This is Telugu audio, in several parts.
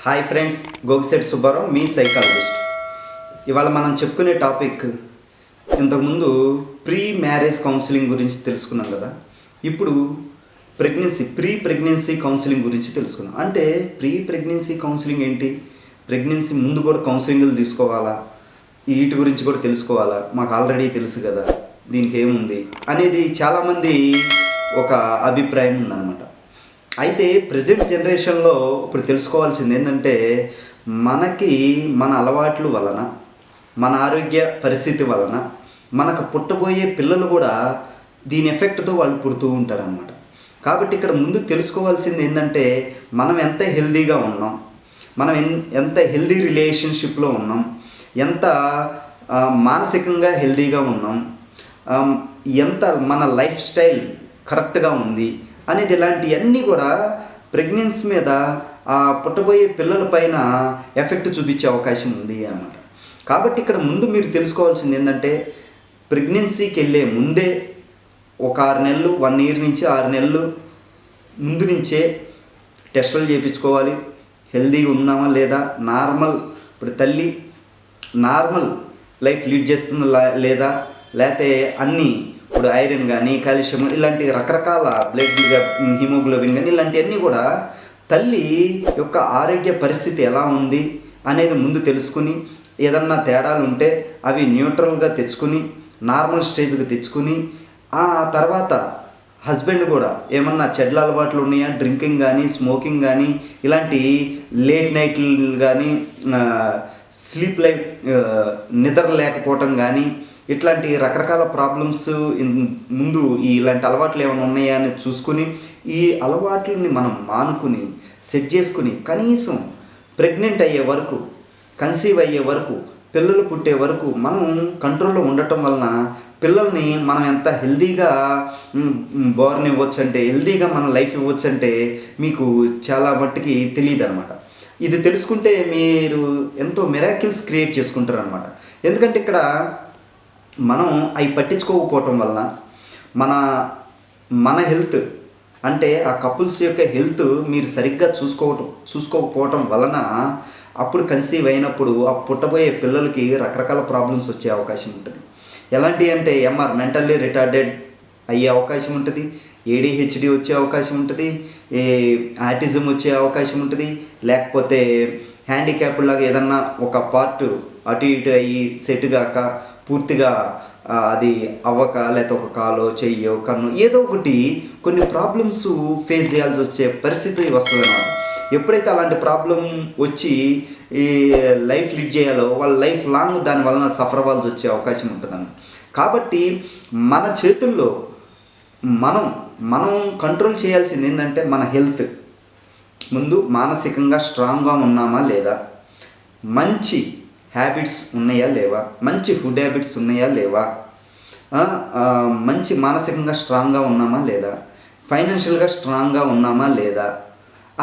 హాయ్ ఫ్రెండ్స్, గోగిశెట్టి సుబ్బారావు మీ సైకాలజిస్ట్. ఇవాళ మనం చెప్పుకునే టాపిక్ ఇంతకుముందు ప్రీ మ్యారేజ్ కౌన్సిలింగ్ గురించి తెలుసుకున్నాం కదా. ఇప్పుడు ప్రీ ప్రెగ్నెన్సీ కౌన్సిలింగ్ గురించి తెలుసుకున్నాం. అంటే ప్రీ ప్రెగ్నెన్సీ కౌన్సిలింగ్ ఏంటి? ప్రెగ్నెన్సీ ముందు కూడా కౌన్సిలింగ్లు తీసుకోవాలా, వీటి గురించి కూడా తెలుసుకోవాలా, మాకు ఆల్రెడీ తెలుసు కదా దీనికి ఏముంది అనేది చాలామంది ఒక అభిప్రాయం ఉందన్నమాట. అయితే ప్రజెంట్ జనరేషన్లో ఇప్పుడు తెలుసుకోవాల్సింది ఏంటంటే, మనకి మన అలవాట్ల వలన, మన ఆరోగ్య పరిస్థితి వలన మనకు పుట్టబోయే పిల్లలు కూడా దీని ఎఫెక్ట్తో వాళ్ళు పుడుతూ ఉంటారనమాట. కాబట్టి ఇక్కడ ముందు తెలుసుకోవాల్సింది ఏంటంటే, మనం ఎంత హెల్దీగా ఉన్నాం, మనం ఎంత హెల్దీ రిలేషన్షిప్లో ఉన్నాం, ఎంత మానసికంగా హెల్దీగా ఉన్నాం, ఎంత మన లైఫ్ స్టైల్ కరెక్ట్గా ఉంది అనేది, ఇలాంటివన్నీ కూడా ప్రెగ్నెన్సీ మీద ఆ పుట్టబోయే పిల్లల పైన ఎఫెక్ట్ చూపించే అవకాశం ఉంది అన్నమాట. కాబట్టి ఇక్కడ ముందు మీరు తెలుసుకోవాల్సింది ఏంటంటే, ప్రెగ్నెన్సీకి వెళ్ళే ముందే ఒక 6 నెలలు, 1 ఇయర్ నుంచి 6 నెలలు ముందు నుంచే టెస్టులు చేయించుకోవాలి. హెల్దీగా ఉన్నామా లేదా, ఇప్పుడు తల్లి నార్మల్ లైఫ్ లీడ్ చేస్తుందా లేదా, లేకపోతే అన్నీ ఇప్పుడు ఐరన్ కానీ, కాల్షియం ఇలాంటి రకరకాల హిమోగ్లోబిన్ కానీ ఇలాంటివన్నీ కూడా తల్లి యొక్క ఆరోగ్య పరిస్థితి ఎలా ఉంది అనేది ముందు తెలుసుకుని, ఏదన్నా తేడాలు ఉంటే అవి న్యూట్రల్గా తెచ్చుకుని నార్మల్ స్టేజ్కి తెచ్చుకుని, ఆ తర్వాత హస్బెండ్ కూడా ఏమన్నా చెడ్ల అలవాట్లు ఉన్నాయా, డ్రింకింగ్ కానీ, స్మోకింగ్ కానీ, ఇలాంటి లేట్ నైట్లు కానీ, స్లీప్ లైఫ్ నిద్ర లేకపోవటం కానీ, ఇట్లాంటి రకరకాల ప్రాబ్లమ్స్ ముందు ఇలాంటి అలవాట్లు ఏమైనా ఉన్నాయా అని చూసుకుని, ఈ అలవాట్లని మనం మానుకుని సెట్ చేసుకుని కనీసం ప్రెగ్నెంట్ అయ్యే వరకు, కన్సీవ్ అయ్యే వరకు, పిల్లలు పుట్టే వరకు మనం కంట్రోల్లో ఉండటం వలన పిల్లల్ని మనం ఎంత హెల్దీగా బోర్న్ ఇవ్వచ్చు అంటే, హెల్దీగా మన లైఫ్ ఇవ్వచ్చు అంటే మీకు చాలా మట్టుకి తెలియదు అనమాట. ఇది తెలుసుకుంటే మీరు ఎంతో మిరాకిల్స్ క్రియేట్ చేసుకుంటారు అనమాట. ఎందుకంటే ఇక్కడ మనం అవి పట్టించుకోకపోవటం వలన మన హెల్త్ అంటే ఆ కపుల్స్ యొక్క హెల్త్ మీరు సరిగ్గా చూసుకోకపోవటం వలన అప్పుడు కన్సీవ్ అయినప్పుడు ఆ పుట్టబోయే పిల్లలకి రకరకాల ప్రాబ్లమ్స్ వచ్చే అవకాశం ఉంటుంది. ఎలాంటివి అంటే మెంటల్లీ రిటార్డెడ్ అయ్యే అవకాశం ఉంటుంది, ADHD వచ్చే అవకాశం ఉంటుంది, ఆటిజం వచ్చే అవకాశం ఉంటుంది, లేకపోతే హ్యాండిక్యాప్ లాగా ఏదన్నా ఒక పార్ట్ అటు ఇటు అయ్యి సెట్ కాక పూర్తిగా అది అవ్వక, లేకపోతే ఒక కాలో చెయ్యో కన్ను ఏదో ఒకటి కొన్ని ప్రాబ్లమ్స్ ఫేస్ చేయాల్సి వచ్చే పరిస్థితి వస్తుంది అన్నమాట. ఎప్పుడైతే అలాంటి ప్రాబ్లం వచ్చి ఈ లైఫ్ లీడ్ చేయాలో వాళ్ళ లైఫ్ లాంగ్ దాని వలన సఫర్ అవ్వాల్సి వచ్చే అవకాశం ఉంటుందన్న. కాబట్టి మన చేతుల్లో మనం కంట్రోల్ చేయాల్సింది ఏంటంటే, మన హెల్త్ ముందు మానసికంగా స్ట్రాంగ్గా ఉన్నామా లేదా, మంచి హ్యాబిట్స్ ఉన్నాయా లేవా, మంచి ఫుడ్ హ్యాబిట్స్ ఉన్నాయా లేవా, మంచి మానసికంగా స్ట్రాంగ్గా ఉన్నామా లేదా, ఫైనాన్షియల్గా స్ట్రాంగ్గా ఉన్నామా లేదా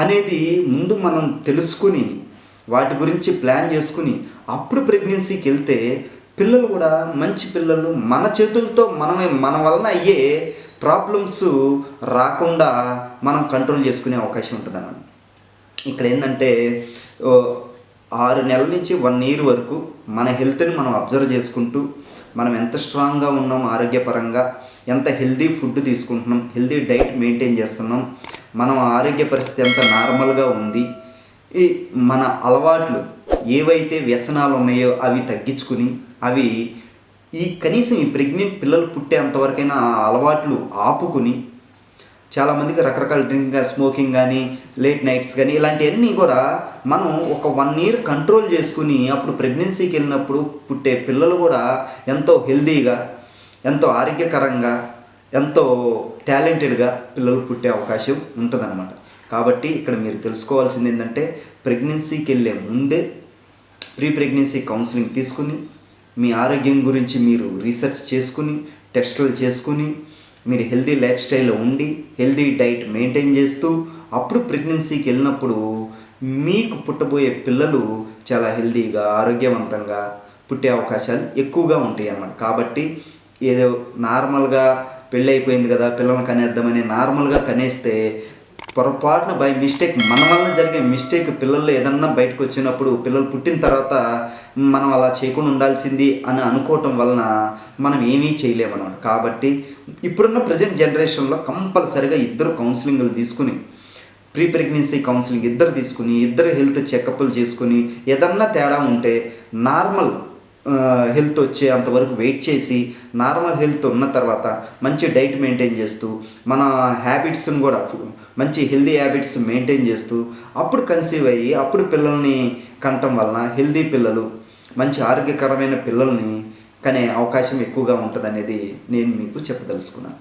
అనేది ముందు మనం తెలుసుకుని వాటి గురించి ప్లాన్ చేసుకుని అప్పుడు ప్రెగ్నెన్సీకి వెళ్తే పిల్లలు కూడా మంచి పిల్లలు మన చేతులతో మన వలన అయ్యే ప్రాబ్లమ్స్ రాకుండా మనం కంట్రోల్ చేసుకునే అవకాశం ఉంటుంది అన్నమాట. ఇక్కడ ఏంటంటే 6 నెలల నుంచి 1 ఇయర్ వరకు మన హెల్త్ని మనం అబ్జర్వ్ చేసుకుంటూ, మనం ఎంత స్ట్రాంగ్గా ఉన్నాం ఆరోగ్యపరంగా, ఎంత హెల్దీ ఫుడ్ తీసుకుంటున్నాం, హెల్దీ డైట్ మెయింటైన్ చేస్తున్నాం, మనం ఆరోగ్య పరిస్థితి ఎంత నార్మల్గా ఉంది, ఈ మన అలవాట్లు ఏవైతే వ్యసనాలు ఉన్నాయో అవి తగ్గించుకుని, అవి కనీసం ఈ ప్రెగ్నెంట్ పిల్లలు పుట్టేంతవరకైనా ఆ అలవాట్లు ఆపుకుని, చాలామందికి రకరకాల డ్రింక్, స్మోకింగ్ కానీ, లేట్ నైట్స్ కానీ ఇలాంటివన్నీ కూడా మనం ఒక 1 ఇయర్ కంట్రోల్ చేసుకుని అప్పుడు ప్రెగ్నెన్సీకి వెళ్ళినప్పుడు పుట్టే పిల్లలు కూడా ఎంతో హెల్దీగా, ఎంతో ఆరోగ్యకరంగా, ఎంతో టాలెంటెడ్గా పిల్లలు పుట్టే అవకాశం ఉంటుందన్నమాట. కాబట్టి ఇక్కడ మీరు తెలుసుకోవాల్సింది ఏంటంటే, ప్రెగ్నెన్సీకి వెళ్ళే ముందే ప్రీ ప్రెగ్నెన్సీ కౌన్సిలింగ్ తీసుకుని, మీ ఆరోగ్యం గురించి మీరు రీసెర్చ్ చేసుకుని, టెస్టులు చేసుకుని, మీరు హెల్దీ లైఫ్ స్టైల్లో ఉండి హెల్దీ డైట్ మెయింటైన్ చేస్తూ అప్పుడు ప్రెగ్నెన్సీకి వెళ్ళినప్పుడు మీకు పుట్టబోయే పిల్లలు చాలా హెల్దీగా, ఆరోగ్యవంతంగా పుట్టే అవకాశాలు ఎక్కువగా ఉంటాయి అన్నమాట. కాబట్టి ఏదో నార్మల్గా పెళ్ళి అయిపోయింది కదా పిల్లల్ని కనేద్దామని నార్మల్గా కనేస్తే పొరపాటున బై మిస్టేక్ మన వలన జరిగే మిస్టేక్ పిల్లల్లో ఏదన్నా బయటకు వచ్చినప్పుడు పిల్లలు పుట్టిన తర్వాత మనం అలా చేయకుండా ఉండాల్సింది అని అనుకోవటం వలన మనం ఏమీ చేయలేమన్నమాట. కాబట్టి ఇప్పుడున్న ప్రజెంట్ జనరేషన్లో కంపల్సరిగా ఇద్దరు కౌన్సిలింగ్లు తీసుకుని, ప్రీ ప్రెగ్నెన్సీ కౌన్సిలింగ్ ఇద్దరు తీసుకుని, ఇద్దరు హెల్త్ చెకప్లు చేసుకుని, ఏదన్నా తేడా ఉంటే నార్మల్ హెల్త్ వచ్చే అంతవరకు వెయిట్ చేసి, నార్మల్ హెల్త్ ఉన్న తర్వాత మంచి డైట్ మెయింటైన్ చేస్తూ, మన హ్యాబిట్స్ని కూడా మంచి హెల్దీ హ్యాబిట్స్ మెయింటైన్ చేస్తూ అప్పుడు కన్సీవ్ అయ్యి అప్పుడు పిల్లల్ని కనటం వలన హెల్దీ పిల్లలు, మంచి ఆరోగ్యకరమైన పిల్లల్ని కనే అవకాశం ఎక్కువగా ఉంటుందనేది నేను మీకు చెప్పదలుచుకున్నాను.